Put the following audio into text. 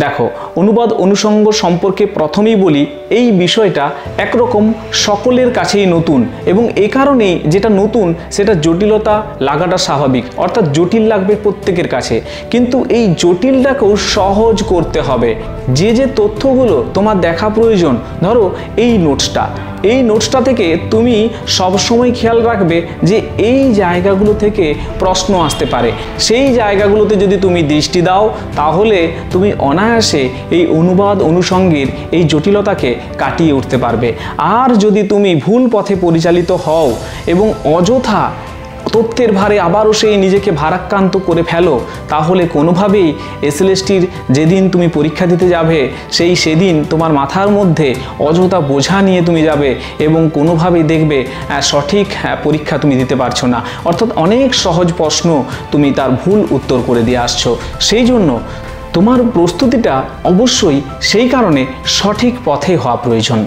দেখো, অনুবাদ অনুষঙ্গ সম্পর্কে প্রথমেই বলি, এই বিষয়টা একরকম সকলের কাছেই নতুন, এবং এ কারণেই যেটা নতুন সেটা জটিলতা লাগাটা স্বাভাবিক, অর্থাৎ জটিল লাগবে প্রত্যেকের কাছে। কিন্তু এই জটিলটাকেও সহজ করতে হবে। যে যে তথ্যগুলো তোমার দেখা প্রয়োজন, ধরো এই নোটসটা থেকে তুমি সবসময় খেয়াল রাখবে যে এই জায়গাগুলো থেকে প্রশ্ন আসতে পারে। সেই জায়গাগুলোতে যদি তুমি দৃষ্টি দাও তাহলে তুমি অনায়াসে এই অনুবাদ অনুষঙ্গের এই জটিলতাকে কাটিয়ে উঠতে পারবে। আর যদি তুমি ভুল পথে পরিচালিত হও এবং অযথা তথ্যের ভারে আবারও সেই নিজেকে ভারাক্রান্ত করে ফেলো, তাহলে কোনোভাবেই এসএলএসটির যেদিন তুমি পরীক্ষা দিতে যাবে সেদিন তোমার মাথার মধ্যে অযথা বোঝা নিয়ে তুমি যাবে এবং কোনোভাবেই দেখবে সঠিক পরীক্ষা তুমি দিতে পারছো না, অর্থাৎ অনেক সহজ প্রশ্ন তুমি তার ভুল উত্তর করে দিয়ে আসছো। সেই জন্য তোমার প্রস্তুতিটা অবশ্যই সেই কারণে সঠিক পথে হওয়া প্রয়োজন।